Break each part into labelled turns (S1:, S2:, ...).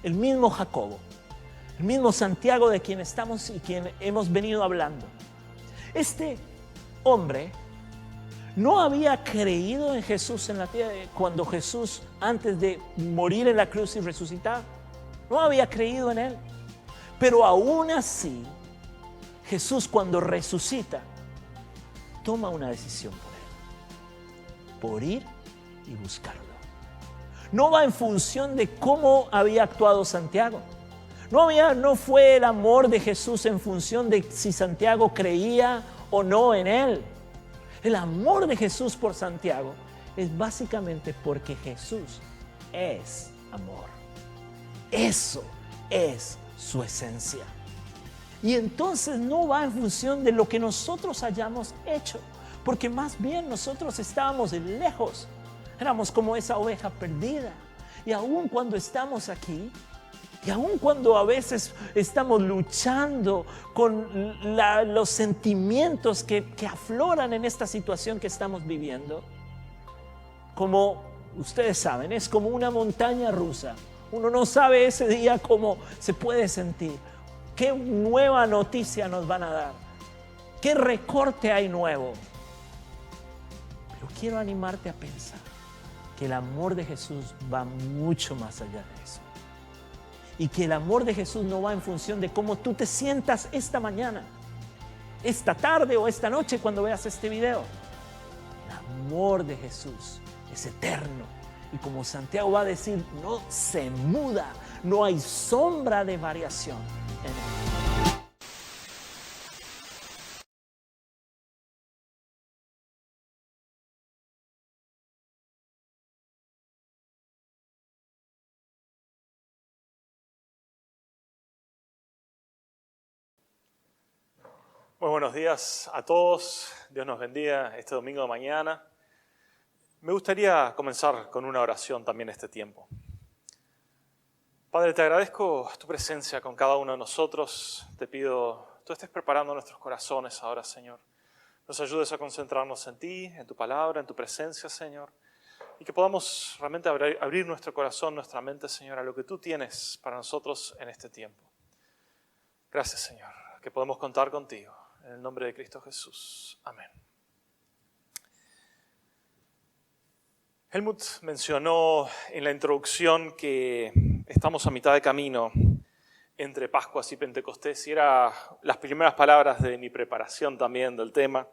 S1: el mismo Jacobo, el mismo Santiago de quien estamos y quien hemos venido hablando. Este hombre no había creído en Jesús en la tierra cuando Jesús, antes de morir en la cruz y resucitar, no había creído en él. Pero aún así, Jesús cuando resucita, toma una decisión por ir y buscarlo. No va en función de cómo había actuado Santiago. No fue el amor de Jesús en función de si Santiago creía o no en él. El amor de Jesús por Santiago es básicamente porque Jesús es amor. Eso es su esencia. Y entonces no va en función de lo que nosotros hayamos hecho, porque más bien nosotros estábamos lejos. Éramos como esa oveja perdida. Y aun cuando estamos aquí, y aun cuando a veces estamos luchando con los sentimientos que afloran en esta situación que estamos viviendo, como ustedes saben, es como una montaña rusa. Uno no sabe ese día cómo se puede sentir. ¿Qué nueva noticia nos van a dar? ¿Qué recorte hay nuevo? Pero quiero animarte a pensar que el amor de Jesús va mucho más allá de eso. Y que el amor de Jesús no va en función de cómo tú te sientas esta mañana, esta tarde o esta noche cuando veas este video. El amor de Jesús es eterno. Y como Santiago va a decir, no se muda, no hay sombra de variación en él.
S2: Muy buenos días a todos. Dios nos bendiga este domingo de mañana. Me gustaría comenzar con una oración también este tiempo. Padre, te agradezco tu presencia con cada uno de nosotros. Te pido, tú estés preparando nuestros corazones ahora, Señor. Nos ayudes a concentrarnos en ti, en tu palabra, en tu presencia, Señor. Y que podamos realmente abrir nuestro corazón, nuestra mente, Señor, a lo que tú tienes para nosotros en este tiempo. Gracias, Señor, que podemos contar contigo. En el nombre de Cristo Jesús. Amén. Helmut mencionó en la introducción que estamos a mitad de camino entre Pascuas y Pentecostés, y eran las primeras palabras de mi preparación también del tema,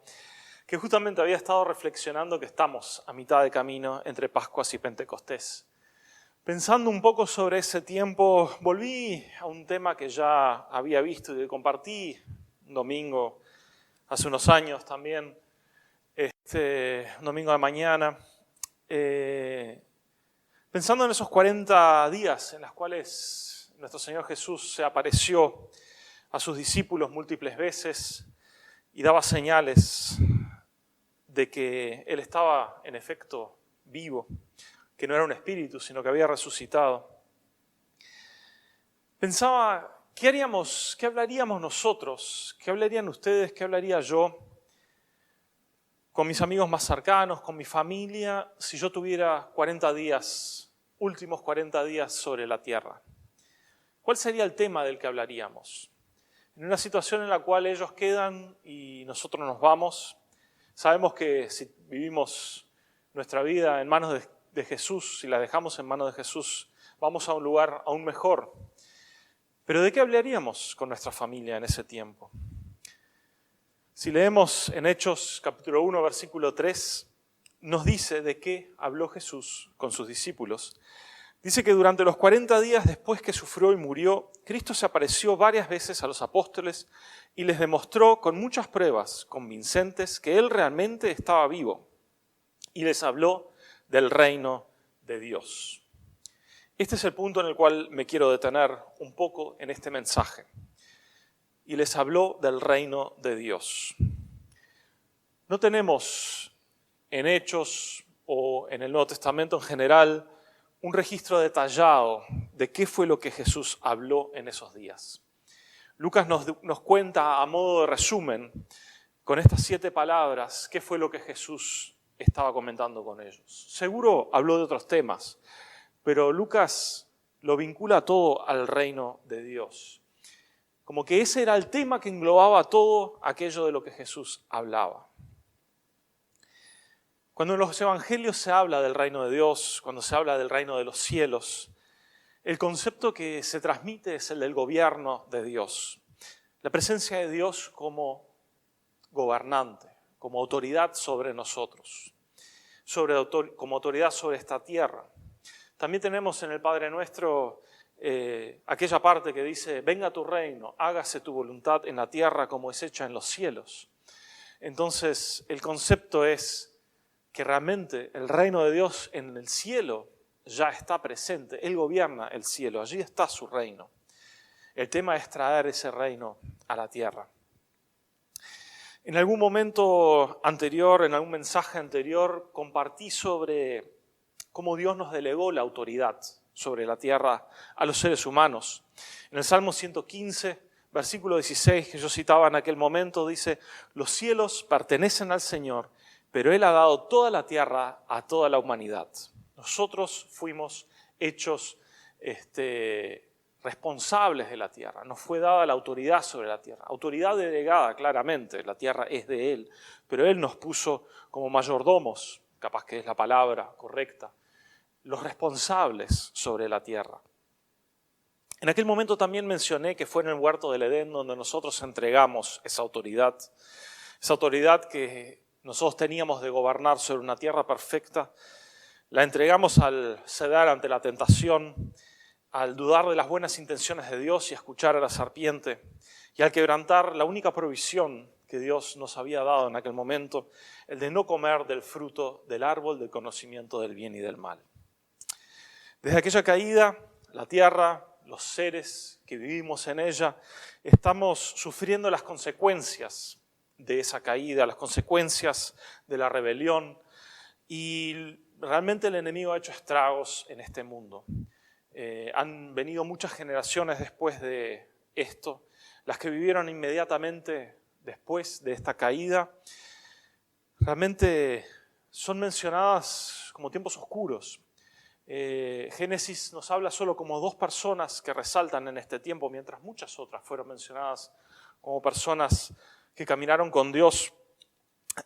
S2: que justamente había estado reflexionando que estamos a mitad de camino entre Pascuas y Pentecostés. Pensando un poco sobre ese tiempo, volví a un tema que ya había visto y que compartí un domingo, hace unos años también, un domingo de mañana, pensando en esos 40 días en los cuales nuestro Señor Jesús se apareció a sus discípulos múltiples veces y daba señales de que Él estaba en efecto vivo, que no era un espíritu, sino que había resucitado. Pensaba, ¿qué haríamos? ¿Qué hablaríamos nosotros? ¿Qué hablarían ustedes? ¿Qué hablaría yo con mis amigos más cercanos, con mi familia, si yo tuviera 40 días, últimos 40 días sobre la tierra? ¿Cuál sería el tema del que hablaríamos? En una situación en la cual ellos quedan y nosotros nos vamos, sabemos que si vivimos nuestra vida en manos de Jesús, si la dejamos en manos de Jesús, vamos a un lugar aún mejor. Pero ¿de qué hablaríamos con nuestra familia en ese tiempo? Si leemos en Hechos capítulo 1, versículo 3, nos dice de qué habló Jesús con sus discípulos. Dice que durante los 40 días después que sufrió y murió, Cristo se apareció varias veces a los apóstoles y les demostró con muchas pruebas convincentes que Él realmente estaba vivo y les habló del reino de Dios. Este es el punto en el cual me quiero detener un poco en este mensaje. Y les habló del reino de Dios. No tenemos en Hechos o en el Nuevo Testamento en general un registro detallado de qué fue lo que Jesús habló en esos días. Lucas nos cuenta a modo de resumen, con estas 7 palabras, qué fue lo que Jesús estaba comentando con ellos. Seguro habló de otros temas, pero Lucas lo vincula todo al reino de Dios. Como que ese era el tema que englobaba todo aquello de lo que Jesús hablaba. Cuando en los evangelios se habla del reino de Dios, cuando se habla del reino de los cielos, el concepto que se transmite es el del gobierno de Dios. La presencia de Dios como gobernante, como autoridad sobre nosotros, como autoridad sobre esta tierra. También tenemos en el Padre Nuestro aquella parte que dice: venga tu reino, hágase tu voluntad en la tierra como es hecha en los cielos. Entonces el concepto es que realmente el reino de Dios en el cielo ya está presente. Él gobierna el cielo, allí está su reino. El tema es traer ese reino a la tierra. En algún momento anterior, en algún mensaje anterior, compartí sobre cómo Dios nos delegó la autoridad sobre la tierra a los seres humanos. En el Salmo 115, versículo 16, que yo citaba en aquel momento, dice: los cielos pertenecen al Señor, pero Él ha dado toda la tierra a toda la humanidad. Nosotros fuimos hechos responsables de la tierra. Nos fue dada la autoridad sobre la tierra. Autoridad delegada, claramente, la tierra es de Él, pero Él nos puso como mayordomos, capaz que es la palabra correcta, los responsables sobre la tierra. En aquel momento también mencioné que fue en el huerto del Edén donde nosotros entregamos esa autoridad que nosotros teníamos de gobernar sobre una tierra perfecta. La entregamos al ceder ante la tentación, al dudar de las buenas intenciones de Dios y a escuchar a la serpiente, y al quebrantar la única provisión que Dios nos había dado en aquel momento, el de no comer del fruto del árbol del conocimiento del bien y del mal. Desde aquella caída, la tierra, los seres que vivimos en ella, estamos sufriendo las consecuencias de esa caída, las consecuencias de la rebelión, y realmente el enemigo ha hecho estragos en este mundo. Han venido muchas generaciones después de esto, las que vivieron inmediatamente después de esta caída, realmente son mencionadas como tiempos oscuros. Génesis nos habla solo como 2 personas que resaltan en este tiempo, mientras muchas otras fueron mencionadas como personas que caminaron con Dios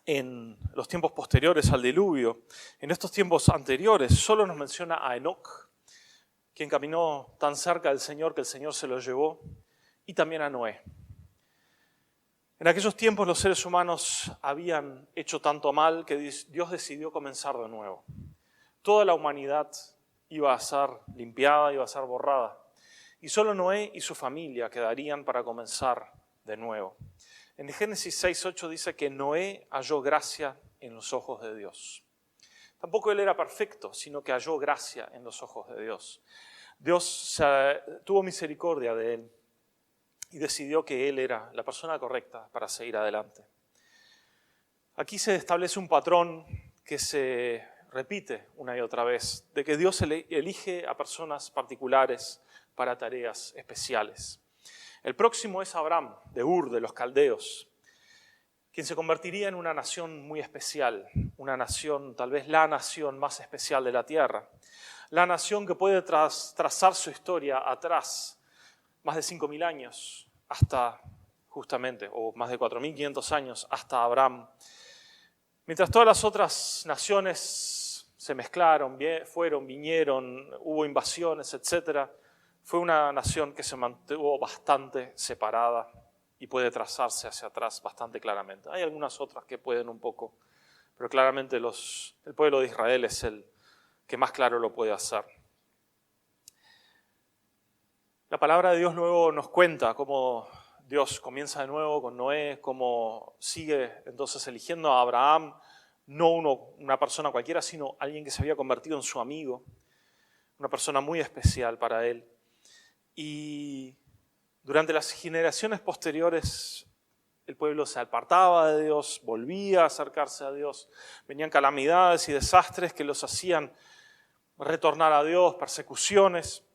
S2: en los tiempos posteriores al diluvio. En estos tiempos anteriores solo nos menciona a Enoc, quien caminó tan cerca del Señor que el Señor se lo llevó, y también a Noé. En aquellos tiempos los seres humanos habían hecho tanto mal que Dios decidió comenzar de nuevo. Toda la humanidad iba a ser limpiada, iba a ser borrada, y solo Noé y su familia quedarían para comenzar de nuevo. En Génesis 6:8 dice que Noé halló gracia en los ojos de Dios. Tampoco él era perfecto, sino que halló gracia en los ojos de Dios. Dios tuvo misericordia de él y decidió que él era la persona correcta para seguir adelante. Aquí se establece un patrón que se repite una y otra vez, de que Dios elige a personas particulares para tareas especiales. El próximo es Abraham, de Ur, de los caldeos, quien se convertiría en una nación muy especial, una nación, tal vez la nación más especial de la tierra, la nación que puede trazar su historia atrás, más de 5.000 años, hasta justamente, o más de 4.500 años, hasta Abraham. Mientras todas las otras naciones se mezclaron, vinieron, hubo invasiones, etc., fue una nación que se mantuvo bastante separada y puede trazarse hacia atrás bastante claramente. Hay algunas otras que pueden un poco, pero claramente el pueblo de Israel es el que más claro lo puede hacer. La palabra de Dios luego nos cuenta cómo Dios comienza de nuevo con Noé, cómo sigue entonces eligiendo a Abraham, no una persona cualquiera, sino alguien que se había convertido en su amigo, una persona muy especial para él. Y durante las generaciones posteriores, el pueblo se apartaba de Dios, volvía a acercarse a Dios, venían calamidades y desastres que los hacían retornar a Dios, persecuciones,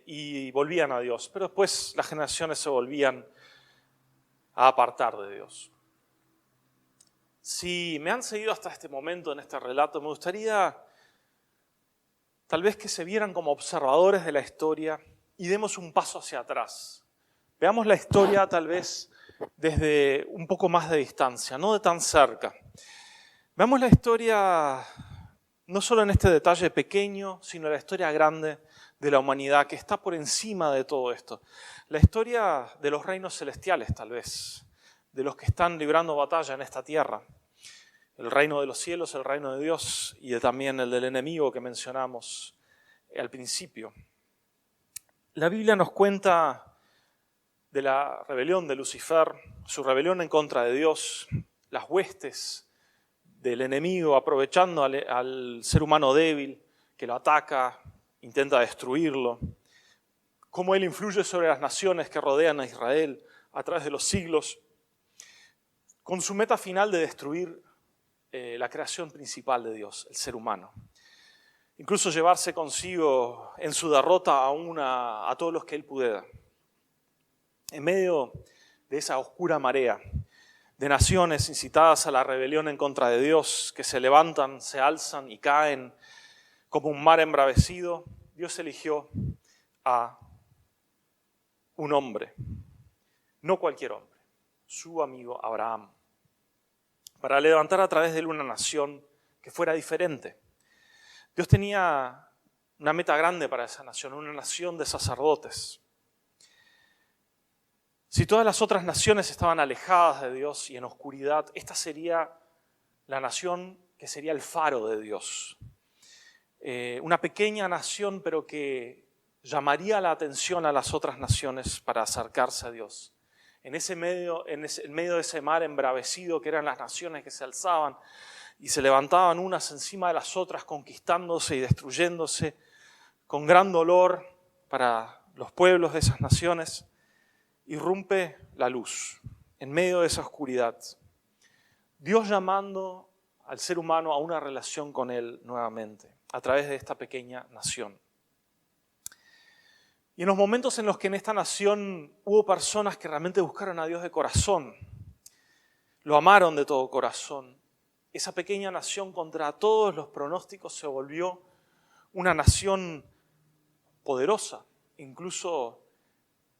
S2: y volvían a Dios. Pero después las generaciones se volvían a apartar de Dios. Si me han seguido hasta este momento en este relato, me gustaría tal vez que se vieran como observadores de la historia y demos un paso hacia atrás. Veamos la historia tal vez desde un poco más de distancia, no de tan cerca. Veamos la historia no solo en este detalle pequeño, sino la historia grande de la humanidad que está por encima de todo esto. La historia de los reinos celestiales, tal vez, de los que están librando batalla en esta tierra. El reino de los cielos, el reino de Dios y también el del enemigo que mencionamos al principio. La Biblia nos cuenta de la rebelión de Lucifer, su rebelión en contra de Dios, las huestes del enemigo aprovechando al ser humano débil que lo ataca, intenta destruirlo, cómo él influye sobre las naciones que rodean a Israel a través de los siglos, con su meta final de destruir la creación principal de Dios, el ser humano. Incluso llevarse consigo en su derrota a todos los que él pudiera. En medio de esa oscura marea de naciones incitadas a la rebelión en contra de Dios, que se levantan, se alzan y caen como un mar embravecido, Dios eligió a un hombre, no cualquier hombre, su amigo Abraham, para levantar a través de él una nación que fuera diferente. Dios tenía una meta grande para esa nación, una nación de sacerdotes. Si todas las otras naciones estaban alejadas de Dios y en oscuridad, esta sería la nación que sería el faro de Dios. Una pequeña nación, pero que llamaría la atención a las otras naciones para acercarse a Dios. En medio de ese mar embravecido que eran las naciones que se alzaban y se levantaban unas encima de las otras, conquistándose y destruyéndose con gran dolor para los pueblos de esas naciones, irrumpe la luz en medio de esa oscuridad. Dios llamando al ser humano a una relación con Él nuevamente, a través de esta pequeña nación. Y en los momentos en los que en esta nación hubo personas que realmente buscaron a Dios de corazón, lo amaron de todo corazón, esa pequeña nación contra todos los pronósticos se volvió una nación poderosa, incluso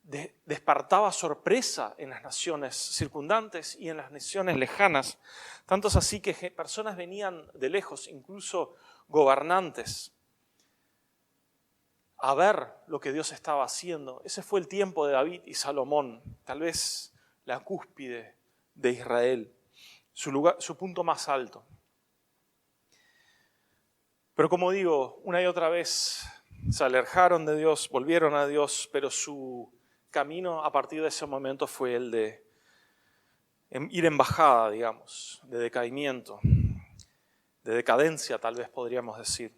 S2: despertaba sorpresa en las naciones circundantes y en las naciones lejanas. Tanto es así que personas venían de lejos, incluso gobernantes, a ver lo que Dios estaba haciendo. Ese fue el tiempo de David y Salomón, tal vez la cúspide de Israel, su punto más alto. Pero como digo, una y otra vez se alejaron de Dios, volvieron a Dios, pero su camino a partir de ese momento fue el de ir en bajada, digamos, de decaimiento, de decadencia tal vez podríamos decir.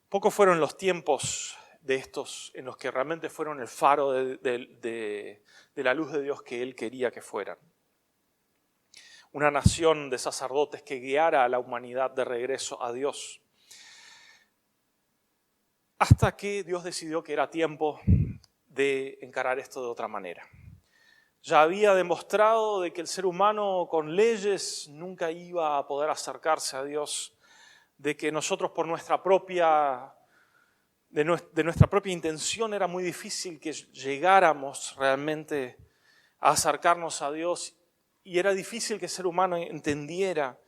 S2: Pocos fueron los tiempos de estos en los que realmente fueron el faro de la luz de Dios que Él quería que fueran. Una nación de sacerdotes que guiara a la humanidad de regreso a Dios. Hasta que Dios decidió que era tiempo de encarar esto de otra manera. Ya había demostrado de que el ser humano con leyes nunca iba a poder acercarse a Dios, de que nosotros por nuestra propia intención era muy difícil que llegáramos realmente a acercarnos a Dios y era difícil que el ser humano entendiera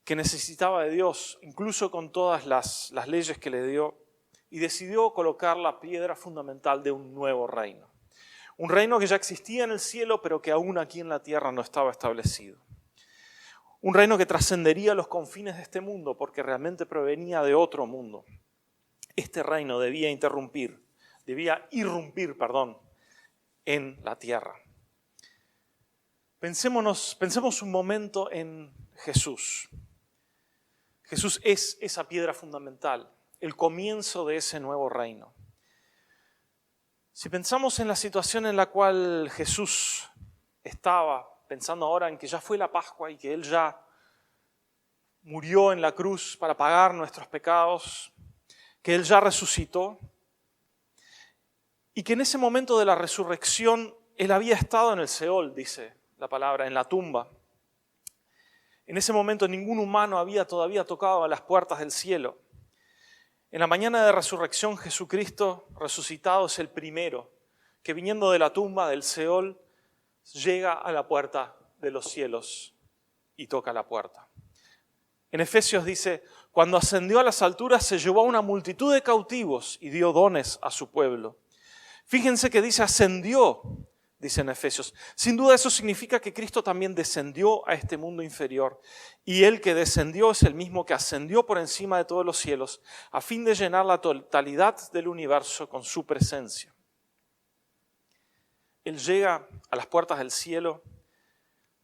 S2: que necesitaba de Dios, incluso con todas las leyes que le dio, y decidió colocar la piedra fundamental de un nuevo reino. Un reino que ya existía en el cielo, pero que aún aquí en la tierra no estaba establecido. Un reino que trascendería los confines de este mundo, porque realmente provenía de otro mundo. Este reino debía irrumpir, en la tierra. Pensemos un momento en Jesús. Jesús es esa piedra fundamental, el comienzo de ese nuevo reino. Si pensamos en la situación en la cual Jesús estaba, pensando ahora en que ya fue la Pascua y que Él ya murió en la cruz para pagar nuestros pecados, que Él ya resucitó y que en ese momento de la resurrección Él había estado en el Seol, dice la palabra, en la tumba. En ese momento ningún humano había todavía tocado a las puertas del cielo. En la mañana de resurrección, Jesucristo resucitado es el primero que, viniendo de la tumba del Seol, llega a la puerta de los cielos y toca la puerta. En Efesios dice, cuando ascendió a las alturas se llevó a una multitud de cautivos y dio dones a su pueblo. Fíjense que dice ascendió, dice en Efesios. Sin duda eso significa que Cristo también descendió a este mundo inferior. Y el que descendió es el mismo que ascendió por encima de todos los cielos, a fin de llenar la totalidad del universo con su presencia. Él llega a las puertas del cielo,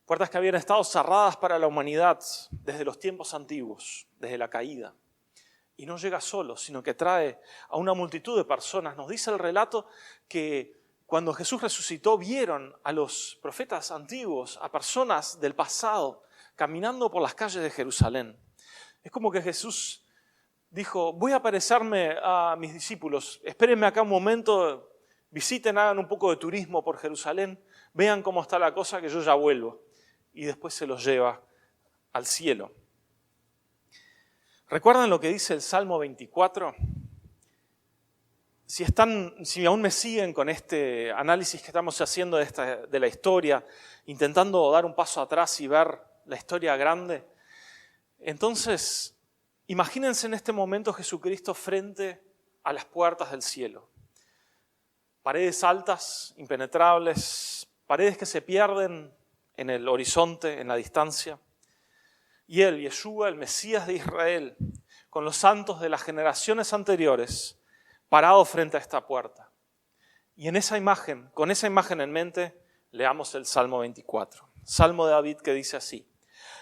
S2: puertas que habían estado cerradas para la humanidad desde los tiempos antiguos, desde la caída. Y no llega solo, sino que trae a una multitud de personas. Nos dice el relato que cuando Jesús resucitó, vieron a los profetas antiguos, a personas del pasado, caminando por las calles de Jerusalén. Es como que Jesús dijo, voy a aparecerme a mis discípulos, espérenme acá un momento, visiten, hagan un poco de turismo por Jerusalén, vean cómo está la cosa, que yo ya vuelvo. Y después se los lleva al cielo. ¿Recuerdan lo que dice el Salmo 24? Si aún me siguen con este análisis que estamos haciendo de la historia, intentando dar un paso atrás y ver la historia grande, entonces imagínense en este momento Jesucristo frente a las puertas del cielo. Paredes altas, impenetrables, paredes que se pierden en el horizonte, en la distancia. Y él, Yeshua, el Mesías de Israel, con los santos de las generaciones anteriores, parado frente a esta puerta. Y en esa imagen, con esa imagen en mente, leamos el Salmo 24. Salmo de David que dice así: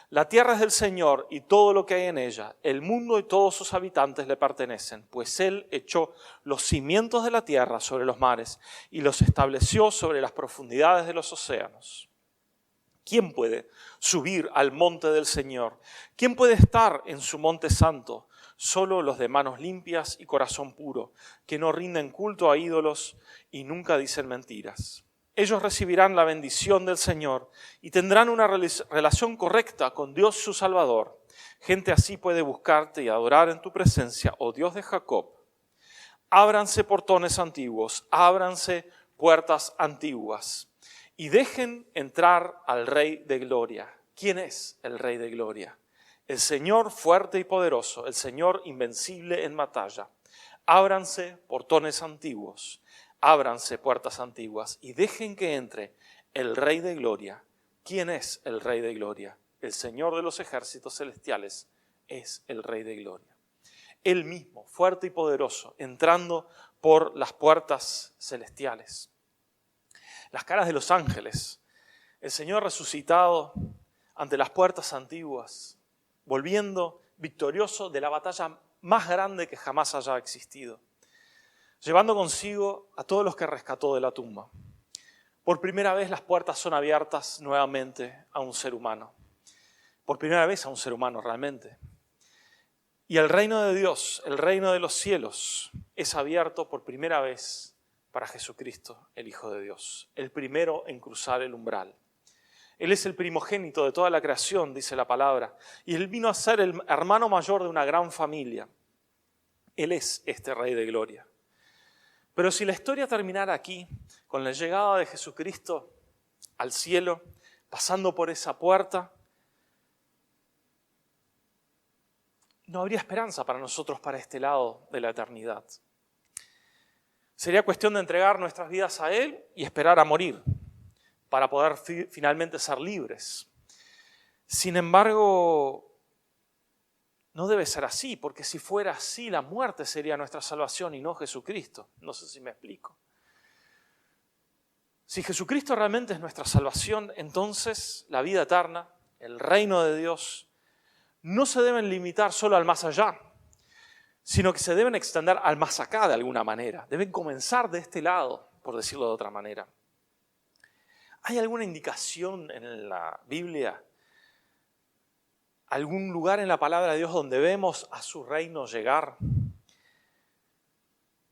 S2: la tierra es del Señor y todo lo que hay en ella, el mundo y todos sus habitantes le pertenecen, pues Él echó los cimientos de la tierra sobre los mares y los estableció sobre las profundidades de los océanos. ¿Quién puede subir al monte del Señor? ¿Quién puede estar en su monte santo? Solo los de manos limpias y corazón puro, que no rinden culto a ídolos y nunca dicen mentiras. Ellos recibirán la bendición del Señor y tendrán una relación correcta con Dios su Salvador. Gente así puede buscarte y adorar en tu presencia, oh Dios de Jacob. Ábranse portones antiguos, ábranse puertas antiguas y dejen entrar al Rey de Gloria. ¿Quién es el Rey de Gloria? El Señor fuerte y poderoso, el Señor invencible en batalla. Ábranse portones antiguos, ábranse puertas antiguas y dejen que entre el Rey de Gloria. ¿Quién es el Rey de Gloria? El Señor de los ejércitos celestiales es el Rey de Gloria. Él mismo, fuerte y poderoso, entrando por las puertas celestiales. Las caras de los ángeles, el Señor resucitado ante las puertas antiguas, volviendo victorioso de la batalla más grande que jamás haya existido, llevando consigo a todos los que rescató de la tumba. Por primera vez las puertas son abiertas nuevamente a un ser humano. Por primera vez a un ser humano realmente. Y el reino de Dios, el reino de los cielos, es abierto por primera vez para Jesucristo, el Hijo de Dios, el primero en cruzar el umbral. Él es el primogénito de toda la creación, dice la palabra, y Él vino a ser el hermano mayor de una gran familia. Él es este Rey de Gloria. Pero si la historia terminara aquí, con la llegada de Jesucristo al cielo, pasando por esa puerta, no habría esperanza para nosotros para este lado de la eternidad. Sería cuestión de entregar nuestras vidas a Él y esperar a morir para poder finalmente ser libres. Sin embargo, no debe ser así, porque si fuera así, la muerte sería nuestra salvación y no Jesucristo. No sé si me explico. Si Jesucristo realmente es nuestra salvación, entonces la vida eterna, el reino de Dios, no se deben limitar solo al más allá, sino que se deben extender al más acá de alguna manera. Deben comenzar de este lado, por decirlo de otra manera. ¿Hay alguna indicación en la Biblia, algún lugar en la palabra de Dios donde vemos a su reino llegar?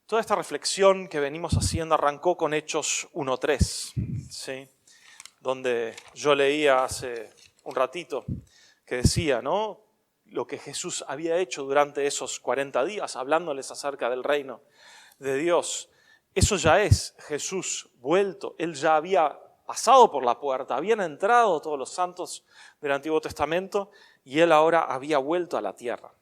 S2: Toda esta reflexión que venimos haciendo arrancó con Hechos 1:3, ¿sí? Donde yo leía hace un ratito que decía, ¿no?, lo que Jesús había hecho durante esos 40 días, hablándoles acerca del reino de Dios. Eso ya es Jesús vuelto. Él ya había pasado por la puerta, habían entrado todos los santos del Antiguo Testamento y Él ahora había vuelto a la tierra.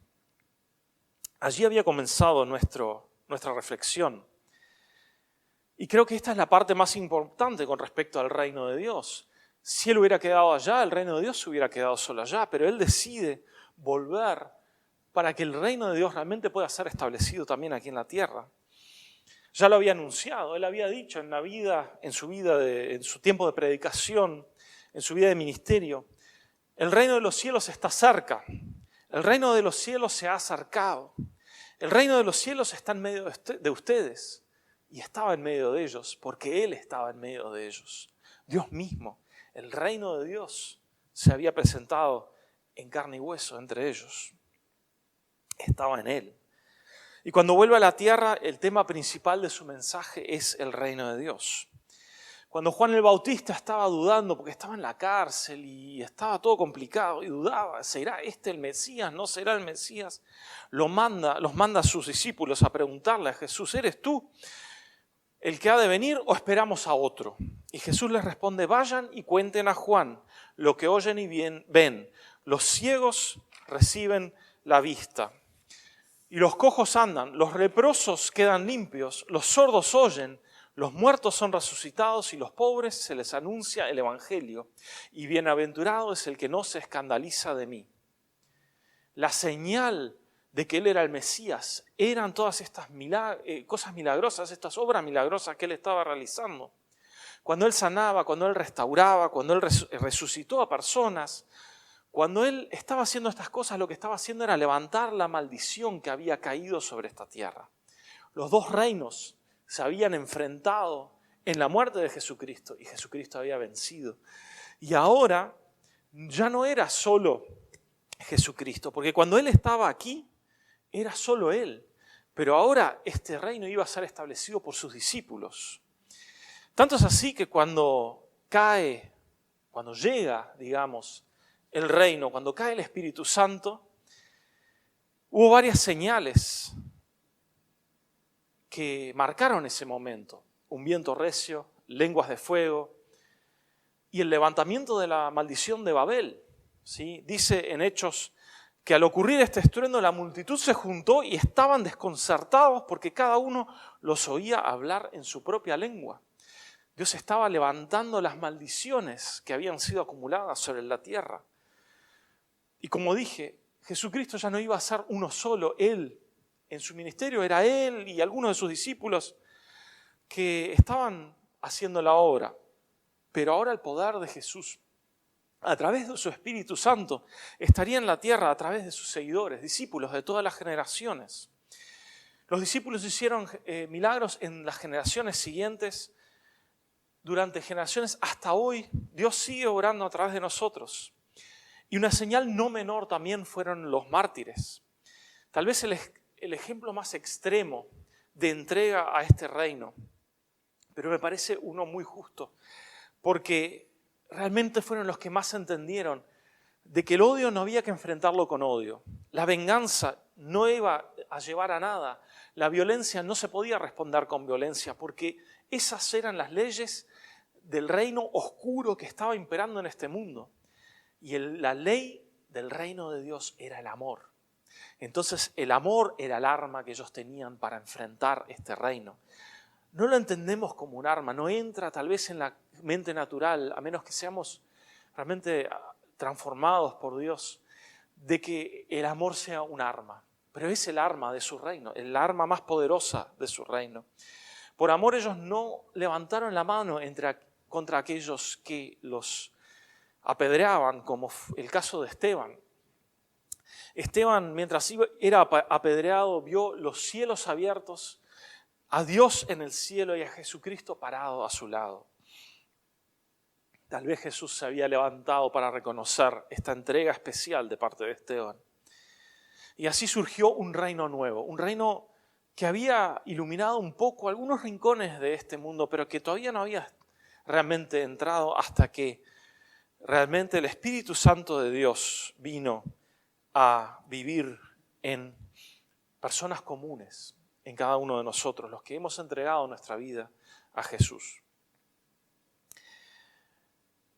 S2: Allí había comenzado nuestra reflexión. Y creo que esta es la parte más importante con respecto al reino de Dios. Si Él hubiera quedado allá, el reino de Dios se hubiera quedado solo allá, pero Él decide volver para que el reino de Dios realmente pueda ser establecido también aquí en la tierra. Ya lo había anunciado, Él había dicho en su tiempo de predicación, en su vida de ministerio, el reino de los cielos está cerca, el reino de los cielos se ha acercado, el reino de los cielos está en medio de ustedes y estaba en medio de ellos porque Él estaba en medio de ellos. Dios mismo, el reino de Dios se había presentado en carne y hueso entre ellos. Estaba en Él. Y cuando vuelve a la tierra, el tema principal de su mensaje es el reino de Dios. Cuando Juan el Bautista estaba dudando porque estaba en la cárcel y estaba todo complicado y dudaba, ¿será este el Mesías? ¿No será el Mesías? Los manda a sus discípulos a preguntarle a Jesús, ¿eres tú el que ha de venir o esperamos a otro? Y Jesús les responde, vayan y cuenten a Juan lo que oyen y ven. Los ciegos reciben la vista y los cojos andan, los leprosos quedan limpios, los sordos oyen, los muertos son resucitados y los pobres se les anuncia el evangelio. Y bienaventurado es el que no se escandaliza de mí. La señal de que Él era el Mesías eran todas estas cosas milagrosas, estas obras milagrosas que Él estaba realizando. Cuando Él sanaba, cuando Él restauraba, cuando Él resucitó a personas, cuando Él estaba haciendo estas cosas, lo que estaba haciendo era levantar la maldición que había caído sobre esta tierra. Los dos reinos se habían enfrentado en la muerte de Jesucristo y Jesucristo había vencido. Y ahora ya no era solo Jesucristo, porque cuando Él estaba aquí, era solo Él. Pero ahora este reino iba a ser establecido por sus discípulos. Tanto es así que cuando llega, digamos, el reino, cuando cae el Espíritu Santo, hubo varias señales que marcaron ese momento. Un viento recio, lenguas de fuego y el levantamiento de la maldición de Babel. ¿Sí? Dice en Hechos que al ocurrir este estruendo la multitud se juntó y estaban desconcertados porque cada uno los oía hablar en su propia lengua. Dios estaba levantando las maldiciones que habían sido acumuladas sobre la tierra. Y como dije, Jesucristo ya no iba a ser uno solo. Él, en su ministerio, era Él y algunos de sus discípulos que estaban haciendo la obra. Pero ahora el poder de Jesús, a través de su Espíritu Santo, estaría en la tierra a través de sus seguidores, discípulos de todas las generaciones. Los discípulos hicieron milagros en las generaciones siguientes. Durante generaciones hasta hoy, Dios sigue obrando a través de nosotros. Y una señal no menor también fueron los mártires. Tal vez el ejemplo más extremo de entrega a este reino, pero me parece uno muy justo, porque realmente fueron los que más entendieron de que el odio no había que enfrentarlo con odio. La venganza no iba a llevar a nada. La violencia no se podía responder con violencia, porque esas eran las leyes del reino oscuro que estaba imperando en este mundo. Y la ley del reino de Dios era el amor. Entonces el amor era el arma que ellos tenían para enfrentar este reino. No lo entendemos como un arma, no entra tal vez en la mente natural, a menos que seamos realmente transformados por Dios, de que el amor sea un arma. Pero es el arma de su reino, el arma más poderosa de su reino. Por amor ellos no levantaron la mano contra aquellos que los apedreaban, como el caso de Esteban. Esteban, mientras era apedreado, vio los cielos abiertos, a Dios en el cielo y a Jesucristo parado a su lado. Tal vez Jesús se había levantado para reconocer esta entrega especial de parte de Esteban. Y así surgió un reino nuevo, un reino que había iluminado un poco algunos rincones de este mundo, pero que todavía no había realmente entrado hasta que realmente el Espíritu Santo de Dios vino a vivir en personas comunes, en cada uno de nosotros, los que hemos entregado nuestra vida a Jesús.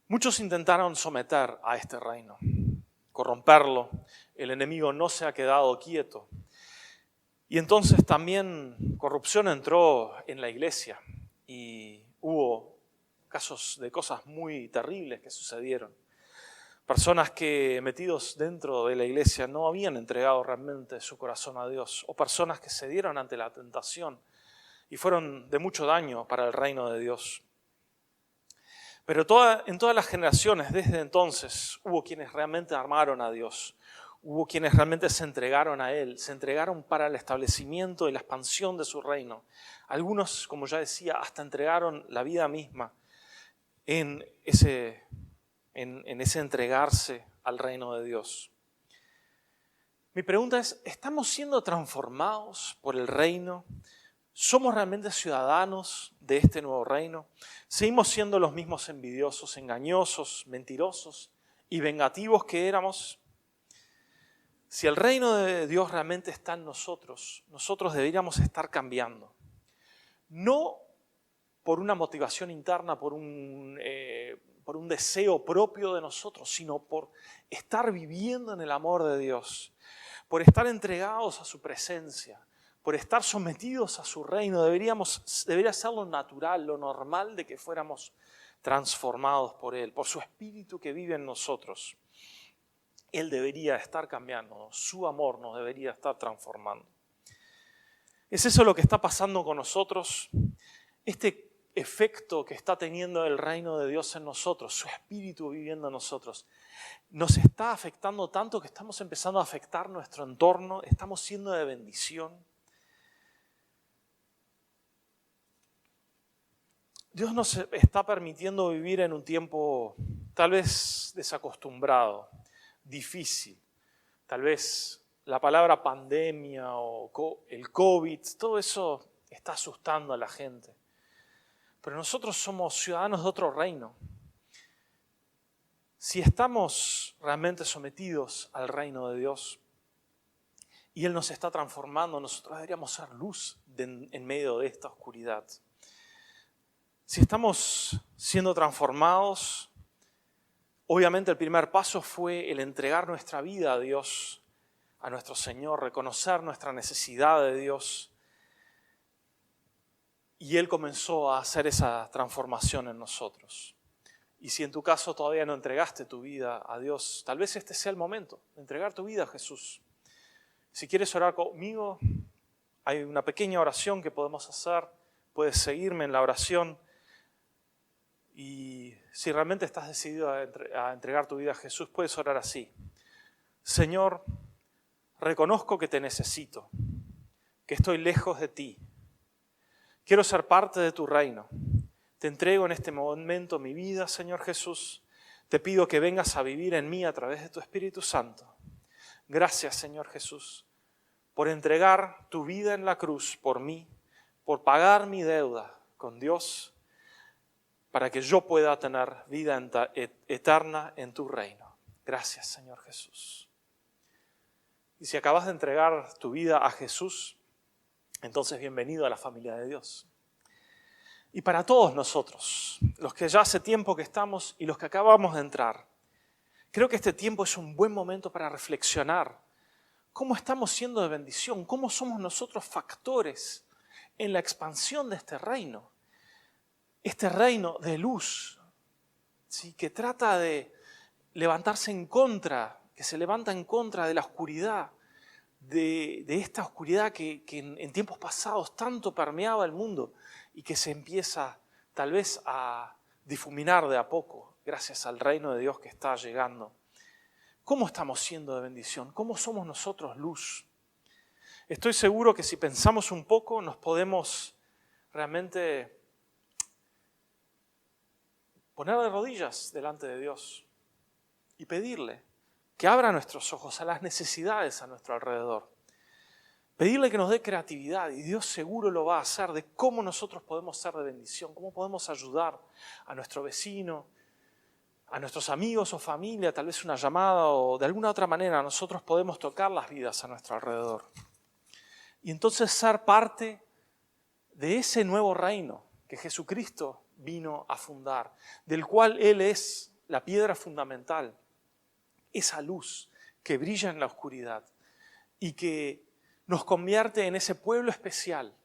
S2: Muchos intentaron someter a este reino, corromperlo. El enemigo no se ha quedado quieto. Y entonces también corrupción entró en la iglesia y hubo casos de cosas muy terribles que sucedieron. Personas que metidos dentro de la iglesia no habían entregado realmente su corazón a Dios, o personas que cedieron ante la tentación y fueron de mucho daño para el reino de Dios. Pero en todas las generaciones desde entonces hubo quienes realmente amaron a Dios, hubo quienes realmente se entregaron a Él, se entregaron para el establecimiento y la expansión de su reino. Algunos, como ya decía, hasta entregaron la vida misma en ese entregarse al reino de Dios. Mi pregunta es, ¿estamos siendo transformados por el reino? ¿Somos realmente ciudadanos de este nuevo reino? ¿Seguimos siendo los mismos envidiosos, engañosos, mentirosos y vengativos que éramos? Si el reino de Dios realmente está en nosotros, nosotros deberíamos estar cambiando. No por una motivación interna, por un deseo propio de nosotros, sino por estar viviendo en el amor de Dios, por estar entregados a su presencia, por estar sometidos a su reino. Debería ser lo natural, lo normal de que fuéramos transformados por Él, por su Espíritu que vive en nosotros. Él debería estar cambiándonos, su amor nos debería estar transformando. ¿Es eso lo que está pasando con nosotros? Este efecto que está teniendo el reino de Dios en nosotros, su Espíritu viviendo en nosotros, nos está afectando tanto que estamos empezando a afectar nuestro entorno, estamos siendo de bendición. Dios nos está permitiendo vivir en un tiempo tal vez desacostumbrado, difícil. Tal vez la palabra pandemia o el COVID, todo eso está asustando a la gente. Pero nosotros somos ciudadanos de otro reino. Si estamos realmente sometidos al reino de Dios y Él nos está transformando, nosotros deberíamos ser luz en medio de esta oscuridad. Si estamos siendo transformados, obviamente el primer paso fue el entregar nuestra vida a Dios, a nuestro Señor, reconocer nuestra necesidad de Dios. Y Él comenzó a hacer esa transformación en nosotros. Y si en tu caso todavía no entregaste tu vida a Dios, tal vez este sea el momento de entregar tu vida a Jesús. Si quieres orar conmigo, hay una pequeña oración que podemos hacer. Puedes seguirme en la oración. Y si realmente estás decidido a entregar tu vida a Jesús, puedes orar así. Señor, reconozco que te necesito, que estoy lejos de ti. Quiero ser parte de tu reino. Te entrego en este momento mi vida, Señor Jesús. Te pido que vengas a vivir en mí a través de tu Espíritu Santo. Gracias, Señor Jesús, por entregar tu vida en la cruz por mí, por pagar mi deuda con Dios, para que yo pueda tener vida eterna en tu reino. Gracias, Señor Jesús. Y si acabas de entregar tu vida a Jesús, entonces bienvenido a la familia de Dios. Y para todos nosotros, los que ya hace tiempo que estamos y los que acabamos de entrar, creo que este tiempo es un buen momento para reflexionar cómo estamos siendo de bendición, cómo somos nosotros factores en la expansión de este reino de luz, ¿sí? Que trata de levantarse en contra, que se levanta en contra de la oscuridad, de esta oscuridad que en tiempos pasados tanto permeaba el mundo y que se empieza tal vez a difuminar de a poco gracias al reino de Dios que está llegando. ¿Cómo estamos siendo de bendición? ¿Cómo somos nosotros luz? Estoy seguro que si pensamos un poco nos podemos realmente poner de rodillas delante de Dios y pedirle que abra nuestros ojos a las necesidades a nuestro alrededor. Pedirle que nos dé creatividad y Dios seguro lo va a hacer de cómo nosotros podemos ser de bendición, cómo podemos ayudar a nuestro vecino, a nuestros amigos o familia, tal vez una llamada o de alguna otra manera nosotros podemos tocar las vidas a nuestro alrededor. Y entonces ser parte de ese nuevo reino que Jesucristo vino a fundar, del cual Él es la piedra fundamental, esa luz que brilla en la oscuridad y que nos convierte en ese pueblo especial,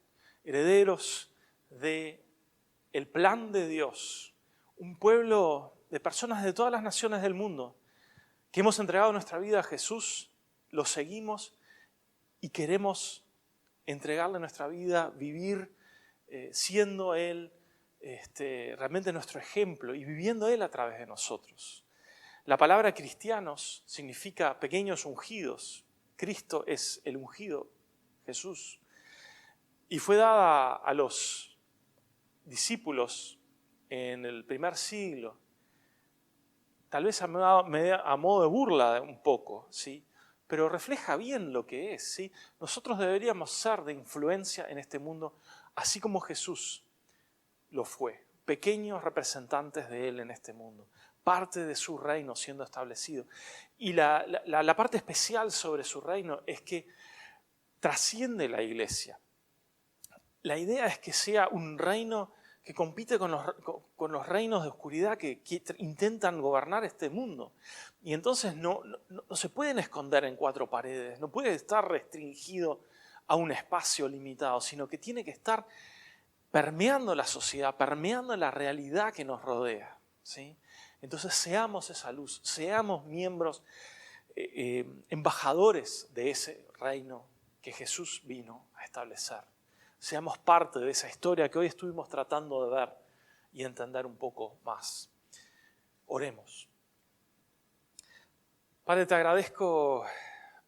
S2: herederos del plan de Dios, un pueblo de personas de todas las naciones del mundo que hemos entregado nuestra vida a Jesús, lo seguimos y queremos entregarle nuestra vida, vivir siendo Él realmente nuestro ejemplo y viviendo Él a través de nosotros. La palabra cristianos significa pequeños ungidos. Cristo es el ungido, Jesús. Y fue dada a los discípulos en el primer siglo, tal vez a modo de burla un poco, ¿sí? Pero refleja bien lo que es, ¿sí? Nosotros deberíamos ser de influencia en este mundo, así como Jesús lo fue, pequeños representantes de Él en este mundo, parte de su reino siendo establecido. Y la parte especial sobre su reino es que trasciende la iglesia. La idea es que sea un reino que compite con los reinos de oscuridad que intentan gobernar este mundo. Y entonces no se pueden esconder en cuatro paredes, no puede estar restringido a un espacio limitado, sino que tiene que estar permeando la sociedad, permeando la realidad que nos rodea, ¿sí? Entonces seamos esa luz, seamos miembros, embajadores de ese reino que Jesús vino a establecer. Seamos parte de esa historia que hoy estuvimos tratando de ver y entender un poco más. Oremos. Padre, te agradezco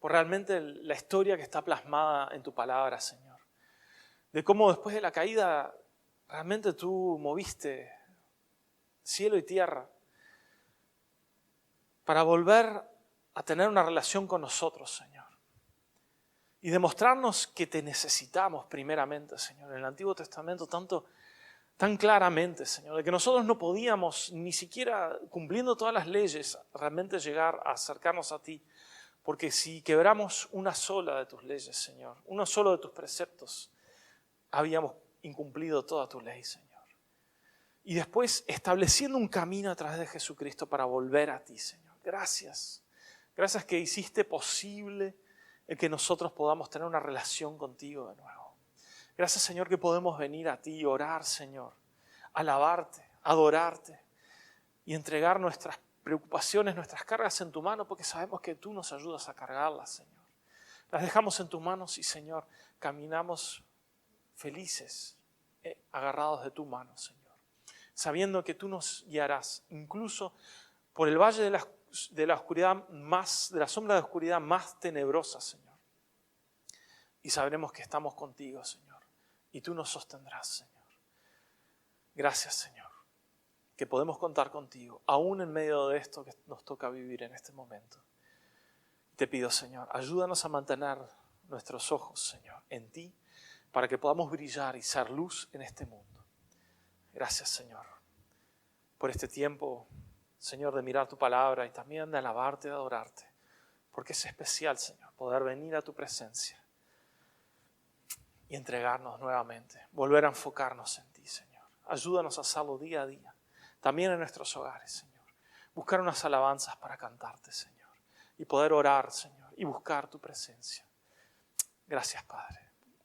S2: por realmente la historia que está plasmada en tu palabra, Señor. De cómo después de la caída realmente tú moviste cielo y tierra para volver a tener una relación con nosotros, Señor. Y demostrarnos que te necesitamos primeramente, Señor. En el Antiguo Testamento tan claramente, Señor, de que nosotros no podíamos, ni siquiera cumpliendo todas las leyes, realmente llegar a acercarnos a ti. Porque si quebramos una sola de tus leyes, Señor, uno solo de tus preceptos, habíamos incumplido toda tu ley, Señor. Y después estableciendo un camino a través de Jesucristo para volver a ti, Señor. Gracias. Gracias que hiciste posible el que nosotros podamos tener una relación contigo de nuevo. Gracias, Señor, que podemos venir a ti y orar, Señor, alabarte, adorarte y entregar nuestras preocupaciones, nuestras cargas en tu mano, porque sabemos que tú nos ayudas a cargarlas, Señor. Las dejamos en tus manos y, Señor, caminamos felices, agarrados de tu mano, Señor, sabiendo que tú nos guiarás, incluso por el valle de la oscuridad de la sombra de oscuridad más tenebrosa, Señor. Y sabremos que estamos contigo, Señor, y tú nos sostendrás, Señor. Gracias, Señor, que podemos contar contigo, aún en medio de esto que nos toca vivir en este momento. Te pido, Señor, ayúdanos a mantener nuestros ojos, Señor, en ti, para que podamos brillar y ser luz en este mundo. Gracias, Señor, por este tiempo, Señor, de mirar tu palabra y también de alabarte y de adorarte, porque es especial, Señor, poder venir a tu presencia y entregarnos nuevamente, volver a enfocarnos en ti, Señor. Ayúdanos a hacerlo día a día, también en nuestros hogares, Señor. Buscar unas alabanzas para cantarte, Señor, y poder orar, Señor, y buscar tu presencia. Gracias, Padre.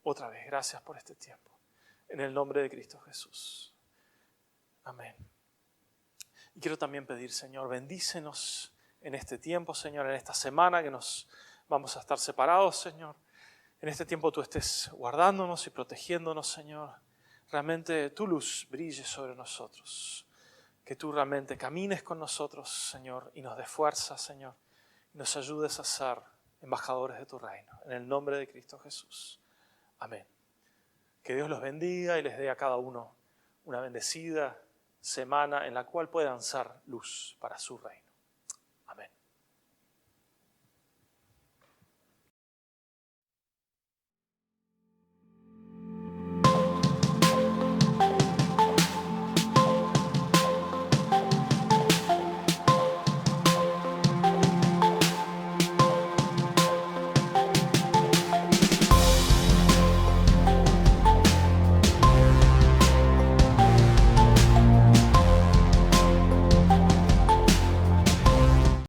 S2: Otra vez, gracias por este tiempo. En el nombre de Cristo Jesús. Amén. Y quiero también pedir, Señor, bendícenos en este tiempo, Señor, en esta semana que nos vamos a estar separados, Señor. En este tiempo tú estés guardándonos y protegiéndonos, Señor. Realmente tu luz brille sobre nosotros. Que tú realmente camines con nosotros, Señor, y nos des fuerza, Señor. Y nos ayudes a ser embajadores de tu reino. En el nombre de Cristo Jesús. Amén. Que Dios los bendiga y les dé a cada uno una bendecida semana en la cual puedan ser luz para su reino.